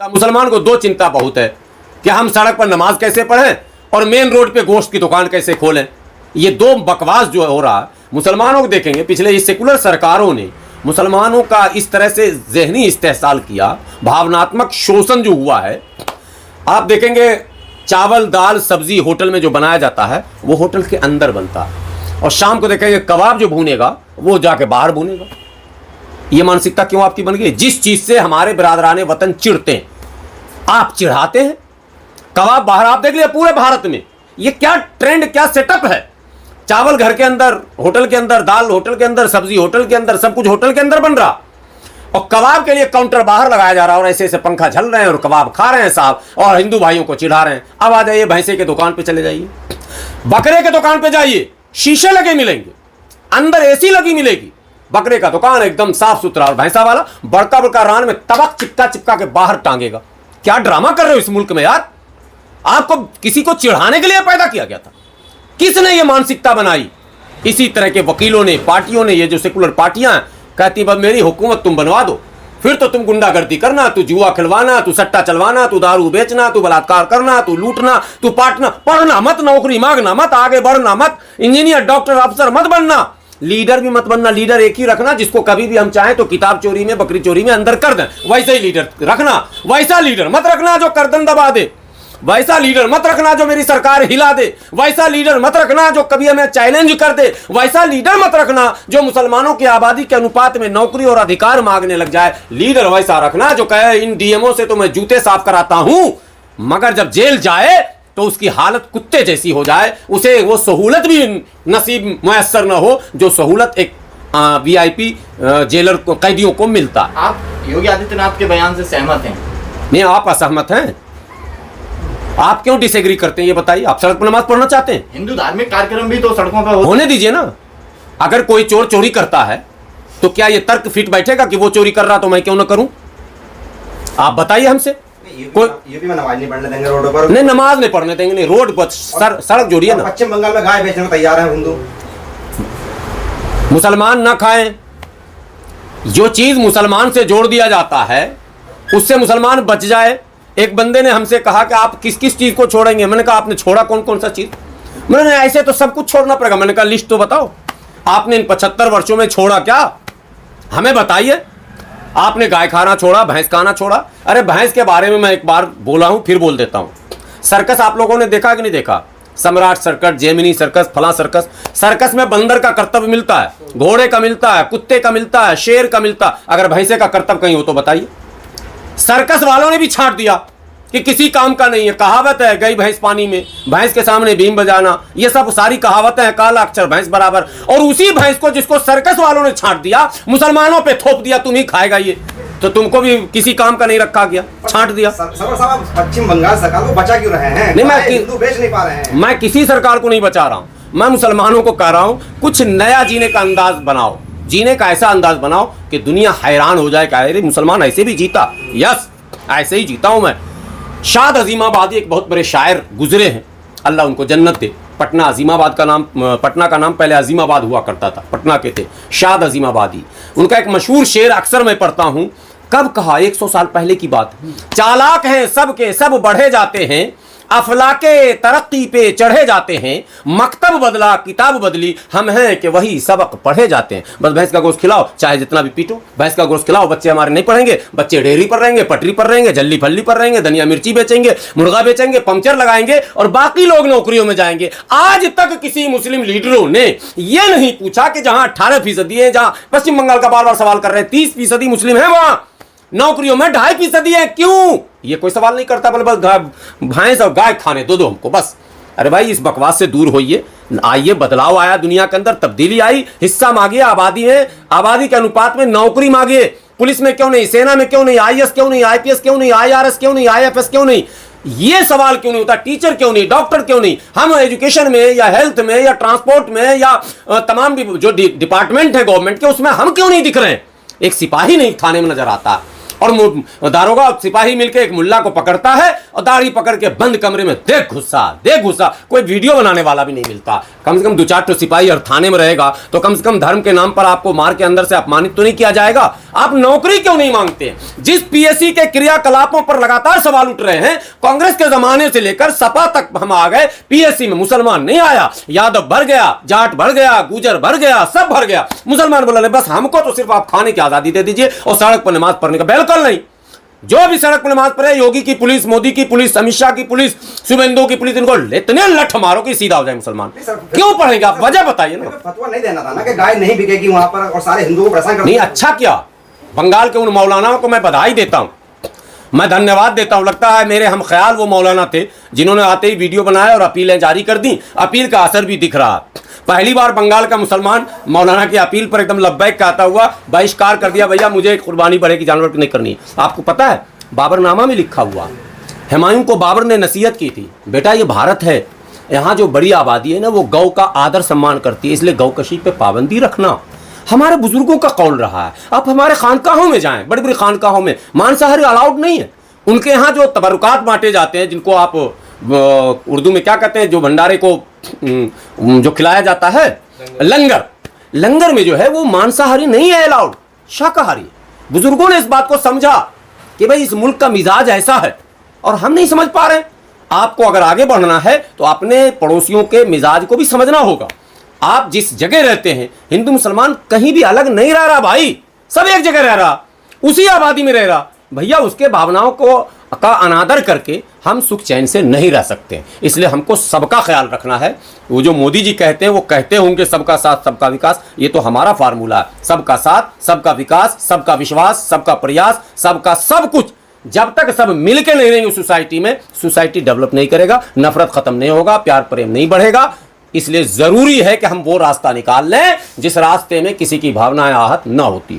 मुसलमान को दो चिंता बहुत है कि हम सड़क पर नमाज कैसे पढ़ें और मेन रोड पे गोश्त की दुकान कैसे खोलें। ये दो बकवास जो हो रहा है, मुसलमानों को देखेंगे पिछले इस सेकुलर सरकारों ने मुसलमानों का इस तरह से जहनी इस्तेहसाल किया, भावनात्मक शोषण जो हुआ है। आप देखेंगे चावल दाल सब्जी होटल में जो बनाया जाता है वो होटल के अंदर बनता है, और शाम को देखेंगे कबाब जो भूनेगा वो जाके बाहर भूनेगा। ये मानसिकता क्यों आपकी बन गई? जिस चीज से हमारे बिरादराने वतन चिढ़ते हैं आप चिढ़ाते हैं। कबाब बाहर, आप देख लिया पूरे भारत में ये क्या ट्रेंड, क्या सेटअप है। चावल घर के अंदर, होटल के अंदर, दाल होटल के अंदर, सब्जी होटल के अंदर, सब कुछ होटल के अंदर बन रहा, और कबाब के लिए काउंटर बाहर लगाया जा रहा है और ऐसे ऐसे पंखा झल रहे हैं और कबाब खा रहे हैं साहब, और हिंदू भाइयों को चिढ़ा रहे हैं। अब आ जाइए भैंसे के दुकान पे चले जाइए, बकरे के दुकान पे जाइए, शीशे लगे मिलेंगे, अंदर एसी लगी मिलेगी। बकरे का दुकान एकदम साफ सुथरा, और भैंसा वाला बड़का बड़का रान में तबक चिपका चिपका के बाहर टांगेगा। क्या ड्रामा कर रहे हो इस मुल्क में यार? आपको किसी को चिढ़ाने के लिए पैदा किया गया था? किसने ये मानसिकता बनाई? इसी तरह के वकीलों ने, पार्टियों ने, ये जो सेकुलर पार्टियां कहती बस मेरी हुकूमत तुम बनवा दो, फिर तो तुम गुंडागर्दी करना, तू जुआ खिलवाना, तू सट्टा चलवाना, तू दारू बेचना, तू बलात्कार करना, तू लूटना, तू पाटना, पढ़ना मत, नौकरी मांगना मत, आगे बढ़ना मत, इंजीनियर डॉक्टर अफसर मत बनना, लीडर भी मत बनना। लीडर एक ही रखना जिसको कभी भी हम चाहें तो किताब चोरी में, बकरी चोरी में अंदर कर दें, वैसे ही लीडर रखना। वैसा लीडर मत रखना जो गर्दन दबा दे, वैसा लीडर मत रखना जो मेरी सरकार हिला दे, वैसा लीडर मत रखना जो कभी हमें चैलेंज कर दे, वैसा लीडर मत रखना जो मुसलमानों की आबादी के अनुपात में नौकरी और अधिकार मांगने लग जाए। लीडर वैसा रखना जो कहे इन डीएमओ से तो मैं जूते साफ कराता हूं, मगर जब जेल जाए तो उसकी हालत कुत्ते जैसी हो जाए, उसे वो सहूलत भी नसीब मुयस्सर न हो जो सहूलत एक वीआईपी जेलर को, कैदियों को मिलता। आप योगी आदित्यनाथ के बयान से सहमत हैं? नहीं, आप असहमत हैं। आप क्यों डिसएग्री करते हैं ये बताइए? आप सड़क पर नमाज पढ़ना चाहते हैं? हिंदू धार्मिक कार्यक्रम भी तो सड़कों पर होने दीजिए ना। अगर कोई चोर चोरी करता है तो क्या ये तर्क फिट बैठेगा कि वो चोरी कर रहा तो मैं क्यों ना करूं? आप बताइए हमसे। यूपी में नमाज नहीं पढ़ने देंगे रोडों पर। नहीं, नमाज नहीं पढ़ने देंगे, नहीं, रोड पर सड़क जोड़िए ना। पश्चिम बंगाल में गाय बेचने को तैयार है हिंदू। मुसलमान ना खाएं, जो चीज मुसलमान से जोड़ दिया जाता है उससे मुसलमान बच जाए। एक बंदे ने हमसे कहा कि आप किस किस चीज को छोड़ेंगे? मैंने कहा आपने छोड़ा कौन कौन सा चीज? मैंने ऐसे तो सब कुछ छोड़ना पड़ेगा। मैंने कहा लिस्ट तो बताओ, आपने इन 75 वर्षों में छोड़ा क्या? हमें बताइए। आपने गाय खाना छोड़ा, भैंस खाना छोड़ा। अरे भैंस के बारे में मैं एक बार बोला हूं, फिर बोल देता हूं। सर्कस आप लोगों ने देखा कि नहीं देखा? सम्राट सर्कस, जेमिनी सर्कस, फला सर्कस। सर्कस में बंदर का कर्तव्य मिलता है, घोड़े का मिलता है, कुत्ते का मिलता है, शेर का मिलता है। अगर भैंसे का कर्तव्य कहीं हो तो बताइए। सर्कस वालों ने भी छांट दिया कि किसी काम का नहीं है। कहावत है गई भैंस पानी में, भैंस के सामने बीम बजाना, ये सब सारी कहावतें हैं, काला अक्षर भैंस बराबर। और उसी भैंस को जिसको सर्कस वालों ने छांट दिया, मुसलमानों पे थोप दिया, तुम ही खाएगा ये, तो तुमको भी किसी काम का नहीं रखा गया, छांट दिया। साहब पश्चिम बंगाल सरकार को बचा क्यों रहे हैं? नहीं, मैं हिंदू बेच नहीं पा रहे हैं। मैं किसी सरकार को नहीं बचा रहा हूं, मैं मुसलमानों को कह रहा हूं कुछ नया जीने का अंदाज बनाओ, जीने का ऐसा अंदाज बनाओ कि दुनिया हैरान हो जाए कि अरे मुसलमान ऐसे भी जीता। यस, ऐसे ही जीता हूं मैं। शाद अजीमाबादी एक बहुत बड़े शायर गुजरे हैं, अल्लाह उनको जन्नत दे। पटना अजीमाबाद का नाम, पटना का नाम पहले अजीमाबाद हुआ करता था, पटना के थे शाद अजीमाबादी। उनका एक मशहूर शेर अक्सर मैं पढ़ता हूं। कब कहा? 100 साल पहले की बात। चालाक हैं सब के सब बढ़े जाते हैं, अफलाके तरक्की पे चढ़े जाते हैं, मकतब बदला किताब बदली, हम हैं कि वही सबक पढ़े जाते हैं। बस भैंस का गोश्त खिलाओ, चाहे जितना भी पीटो, भैंस का गोश्त खिलाओ, बच्चे हमारे नहीं पढ़ेंगे, बच्चे डेयरी पर रहेंगे, पटरी पर रहेंगे, जल्ली फल्ली पर रहेंगे, धनिया मिर्ची बेचेंगे, मुर्गा बेचेंगे, पंक्चर लगाएंगे, और बाकी लोग नौकरियों में जाएंगे। आज तक किसी मुस्लिम लीडरों ने यह नहीं पूछा कि जहां 18% है, जहां पश्चिम बंगाल का बार बार सवाल कर रहे हैं 30% मुस्लिम है, वहां नौकरियों में 2.5% है, क्यों? ये कोई सवाल नहीं करता, बस भैंस और गाय खाने दो हमको बस। अरे भाई इस बकवास से दूर होइए, आइए, बदलाव आया दुनिया के अंदर, तब्दीली आई, हिस्सा मांगिए आबादी में, आबादी के अनुपात में नौकरी मांगिए। पुलिस में क्यों नहीं, सेना में क्यों नहीं, आईएएस क्यों नहीं, आईपीएस क्यों नहीं, आईआरएस क्यों नहीं, आईएफएस क्यों नहीं? ये सवाल क्यों नहीं होता? टीचर क्यों नहीं, डॉक्टर क्यों नहीं? हम एजुकेशन में या हेल्थ में या ट्रांसपोर्ट में या तमाम भी जो डिपार्टमेंट है गवर्नमेंट के, उसमें हम क्यों नहीं दिख रहे हैं? एक सिपाही नहीं थाने में नजर आता, दारोगा और सिपाही मिलकर एक मुल्ला को पकड़ता है और दाढ़ी पकड़ के बंद कमरे में देख गुस्सा, कोई वीडियो बनाने वाला भी नहीं मिलता। कम से कम 2-4 तो सिपाही और थाने में रहेगा तो कम से कम धर्म के नाम पर आपको मार के अंदर से अपमानित तो नहीं किया जाएगा। आप नौकरी क्यों नहीं मांगते? जिस पीएससी के क्रियाकलापों पर लगातार सवाल उठ रहे हैं, कांग्रेस के जमाने से लेकर सपा तक हम आ गए, पीएससी में मुसलमान नहीं आया, यादव भर गया, जाट भर गया, गुजर भर गया, सब भर गया। मुसलमान बोला बस हमको तो सिर्फ आप खाने की आजादी दे दीजिए और सड़क पर नमाज पढ़ने का। बिल्कुल नहीं। जो भी सड़क पर नमाज पढ़े, योगी की पुलिस, मोदी की पुलिस, अमित शाह की पुलिस, शुभेंदु की पुलिस, इनको इतने लठ मारो कि सीधा हो जाए मुसलमान। क्यों पढ़ेंगे आप? वजह बताइए ना। फतवा नहीं देना था ना कि गाय नहीं बिकेगी वहां पर और सारे हिंदुओं को परेशान कर। नहीं, अच्छा किया। बंगाल के उन मौलानाओं को मैं बधाई देता हूं, मैं धन्यवाद देता हूं। लगता है मेरे हम ख्याल वो मौलाना थे जिन्होंने आते ही वीडियो बनाया और अपीलें जारी कर दी। अपील का असर भी दिख रहा। पहली बार बंगाल का मुसलमान मौलाना की अपील पर एकदम लब्बैक कहता हुआ बहिष्कार कर दिया, भैया मुझे कुर्बानी बढ़ेगी, जानवर की नहीं करनी। आपको पता है बाबरनामा में लिखा हुआ, हुमायूं को बाबर ने नसीहत की थी, बेटा ये भारत है, यहाँ जो बड़ी आबादी है ना वो गौ का आदर सम्मान करती है, इसलिए गौकशी पे पाबंदी रखना। हमारे बुजुर्गों का कौल रहा है। आप हमारे खानकाहों में जाएं, बड़ी बड़ी खानकाहों में मांसाहारी अलाउड नहीं है। उनके यहाँ जो तबरुकात बांटे जाते हैं, जिनको आप उर्दू में क्या कहते हैं, जो भंडारे को जो खिलाया जाता है, लंगर में जो है वो मांसाहारी नहीं है अलाउड, शाकाहारी। बुजुर्गों ने इस बात को समझा कि भाई इस मुल्क का मिजाज ऐसा है और हम नहीं समझ पा रहे। आपको अगर आगे बढ़ना है तो अपने पड़ोसियों के मिजाज को भी समझना होगा। आप जिस जगह रहते हैं, हिंदू मुसलमान कहीं भी अलग नहीं रह रहा भाई, सब एक जगह रह रहा, उसी आबादी में रह रहा। भैया उसके भावनाओं को का अनादर करके हम सुख चैन से नहीं रह सकते। इसलिए हमको सबका ख्याल रखना है। वो जो मोदी जी कहते हैं वो कहते होंगे सबका साथ सबका विकास, ये तो हमारा फार्मूला है। सबका साथ सबका विकास, सबका विश्वास, सबका प्रयास, सबका सब कुछ। जब तक सब मिलके नहीं रहेंगे सोसाइटी में, सोसाइटी डेवलप नहीं करेगा, नफरत खत्म नहीं होगा, प्यार प्रेम नहीं बढ़ेगा। इसलिए जरूरी है कि हम वो रास्ता निकाल लें जिस रास्ते में किसी की भावनाएं आहत न होती।